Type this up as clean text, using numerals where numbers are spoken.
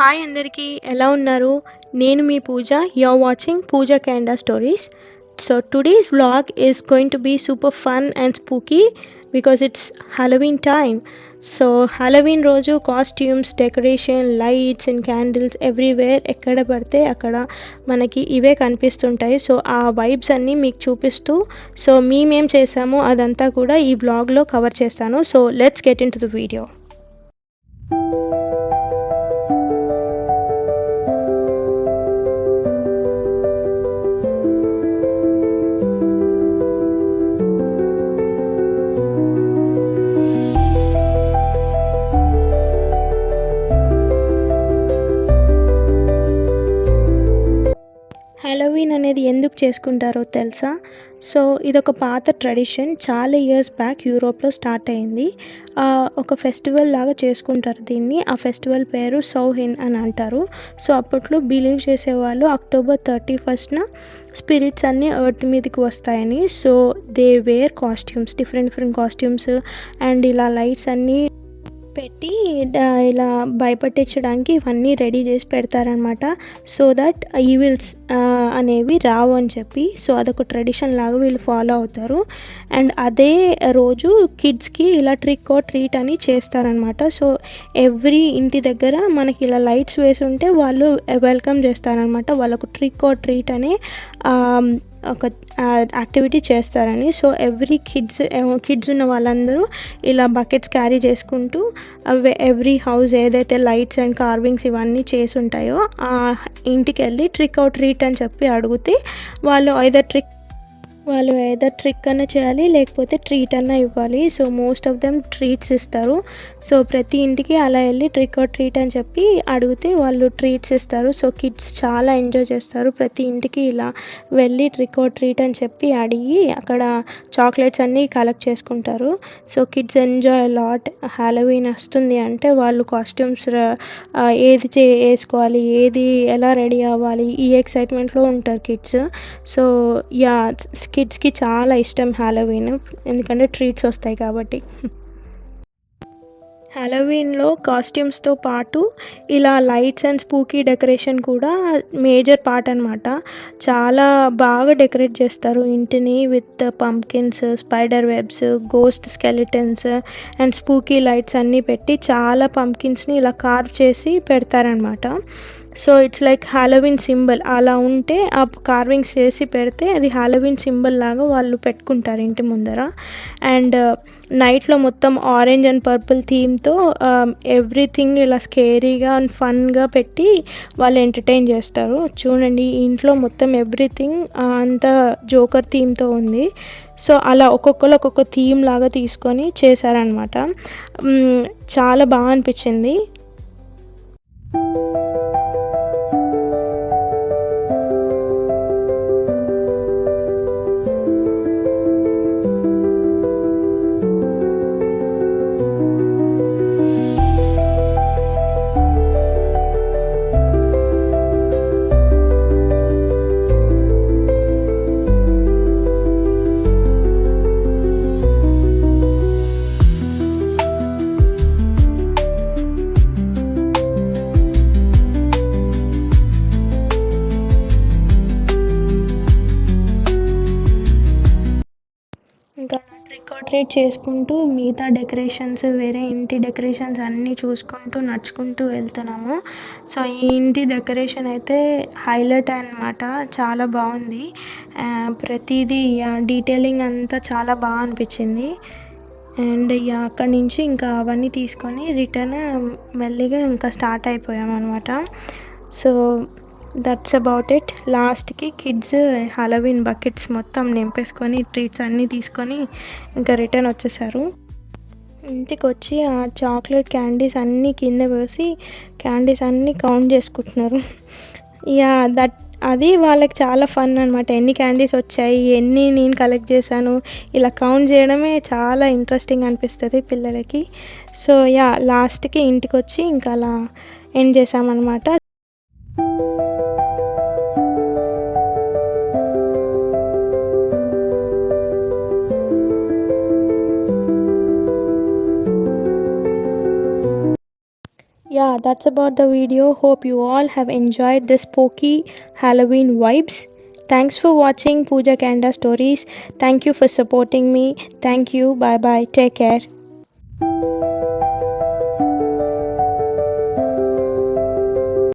Hi అందరికీ ఎలా ఉన్నారు? నేను మీ పూజ. You're watching Pooja Kanda Stories. So today's vlog is going to be super fun and spooky because it's Halloween time. So Halloween రోజు costumes, decoration, lights and candles everywhere, ఎక్కడ పడితే అక్కడ మనకి ఇవే కనిపిస్తుంటాయి. సో ఆ వైబ్స్ అన్నీ మీకు చూపిస్తూ సో మేమేం చేసామో అదంతా కూడా ఈ వ్లాగ్లో కవర్ చేస్తాను. So let's get in to the video. Halloween అనేది ఎందుకు చేసుకుంటారో తెలుసా? సో ఇదొక పాత ట్రెడిషన్. చాలా ఇయర్స్ బ్యాక్ యూరోప్లో స్టార్ట్ అయింది. ఒక ఫెస్టివల్ లాగా చేసుకుంటారు దీన్ని. ఆ ఫెస్టివల్ పేరు సౌహిన్ అని అంటారు. సో అప్పట్లో బిలీవ్ చేసేవాళ్ళు అక్టోబర్ 31st స్పిరిట్స్ అన్నీ ఎర్త్ మీదకి వస్తాయని. So they were costumes, different costumes and ఇలా లైట్స్ అన్నీ పెట్టి ఇలా భయపెట్టించడానికి ఇవన్నీ రెడీ చేసి పెడతారనమాట. సో దట్ ఈవిల్స్ అనేవి రావు అని చెప్పి. సో అదొక ట్రెడిషన్ లాగా వీళ్ళు ఫాలో అవుతారు. అండ్ అదే రోజు కిడ్స్కి ఇలా ట్రిక్ ఆర్ ట్రీట్ అని చేస్తారనమాట. సో ఎవ్రీ ఇంటి దగ్గర మనకి ఇలా లైట్స్ వేసి ఉంటే వాళ్ళు వెల్కమ్ చేస్తారనమాట. వాళ్ళకు ట్రిక్ ఆర్ ట్రీట్ అనే ఒక యాక్టివిటీ చేస్తారని. సో ఎవ్రీ కిడ్స్ ఉన్న వాళ్ళందరూ ఇలా బకెట్స్ క్యారీ చేసుకుంటూ ఎవ్రీ హౌస్ ఏదైతే లైట్స్ అండ్ కార్వింగ్స్ ఇవన్నీ చేసి ఉంటాయో ఆ ఇంటికి వెళ్ళి ట్రిక్ ఆర్ ట్రీట్ అని చెప్పి అడిగితే వాళ్ళు ఏదో ట్రిక్ అన్న చేయాలి, లేకపోతే ట్రీట్ అన్న ఇవ్వాలి. So most of them treats ఇస్తారు. సో ప్రతి ఇంటికి అలా వెళ్ళి ట్రిక్ ఆర్ ట్రీట్ అని చెప్పి అడిగితే వాళ్ళు ట్రీట్స్ ఇస్తారు. సో కిడ్స్ చాలా ఎంజాయ్ చేస్తారు. ప్రతి ఇంటికి ఇలా వెళ్ళి ట్రిక్ ఆర్ ట్రీట్ అని చెప్పి అడిగి అక్కడ చాక్లెట్స్ అన్నీ కలెక్ట్ చేసుకుంటారు. So kids enjoy lot. Halloween వస్తుంది అంటే వాళ్ళు కాస్ట్యూమ్స్ ఏది వేసుకోవాలి, ఏది ఎలా రెడీ అవ్వాలి, ఈ ఎక్సైట్మెంట్లో ఉంటారు కిడ్స్. సో యా, కిడ్స్కి చాలా ఇష్టం హాలోవీన్, ఎందుకంటే ట్రీట్స్ వస్తాయి కాబట్టి. హాలోవీన్లో కాస్ట్యూమ్స్తో పాటు ఇలా లైట్స్ అండ్ స్పూకీ డెకరేషన్ కూడా మేజర్ పార్ట్ అనమాట. చాలా బాగా డెకరేట్ చేస్తారు ఇంటిని with pumpkins, spider webs, ghost skeletons and spooky lights అన్నీ పెట్టి చాలా పంకిన్స్ని ఇలా కార్వ్ చేసి పెడతారనమాట. So it's like Halloween symbol. అలా ఉంటే ఆ కార్వింగ్స్ చేసి పెడితే అది హాలోవీన్ సింబల్ లాగా వాళ్ళు పెట్టుకుంటారు ఇంటి ముందర. అండ్ నైట్లో మొత్తం ఆరెంజ్ అండ్ పర్పుల్ థీమ్తో ఎవ్రీథింగ్ ఇలా స్కేరీగా అండ్ ఫన్గా పెట్టి వాళ్ళు ఎంటర్టైన్ చేస్తారు. చూడండి, ఇంట్లో మొత్తం ఎవ్రీథింగ్ అంతా జోకర్ థీమ్తో ఉంది. సో అలా ఒక్కొక్కరు ఒక్కొక్క థీమ్ లాగా తీసుకొని చేశారనమాట. చాలా బాగా అనిపించింది. ఇంకా ట్రిక్ ఆర్ ట్రీట్ చేసుకుంటూ మిగతా డెకరేషన్స్, వేరే ఇంటి డెకరేషన్స్ అన్నీ చూసుకుంటూ నడుచుకుంటూ వెళ్తున్నాము. సో ఈ ఇంటి డెకరేషన్ అయితే హైలైట్ అనమాట. చాలా బాగుంది. ప్రతిదీ డీటెయిలింగ్ అంతా చాలా బాగా అనిపించింది. అండ్ అక్కడి నుంచి ఇంకా అవన్నీ తీసుకొని రిటర్న్ మెల్లిగా ఇంకా స్టార్ట్ అయిపోయాం అనమాట. So that's about it. లాస్ట్కి కిడ్స్ హాలోవీన్ బకెట్స్ మొత్తం నింపేసుకొని ట్రీట్స్ అన్నీ తీసుకొని ఇంకా రిటర్న్ వచ్చేసారు. ఇంటికి వచ్చి ఆ చాక్లెట్ క్యాండీస్ అన్నీ కింద వేసి క్యాండీస్ అన్నీ కౌంట్ చేసుకుంటున్నారు. అది వాళ్ళకి చాలా ఫన్ అనమాట. ఎన్ని క్యాండీస్ వచ్చాయి, ఎన్ని నేను కలెక్ట్ చేశాను, ఇలా కౌంట్ చేయడమే చాలా ఇంట్రెస్టింగ్ అనిపిస్తుంది పిల్లలకి. సో లాస్ట్కి ఇంటికి వచ్చి ఇంకా అలా ఎండ్ చేసామన్నమాట. Yeah, that's about the video. Hope you all have enjoyed the spooky Halloween vibes. Thanks for watching Pooja Kanda Stories. Thank you for supporting me. Thank you. Bye bye. Take care.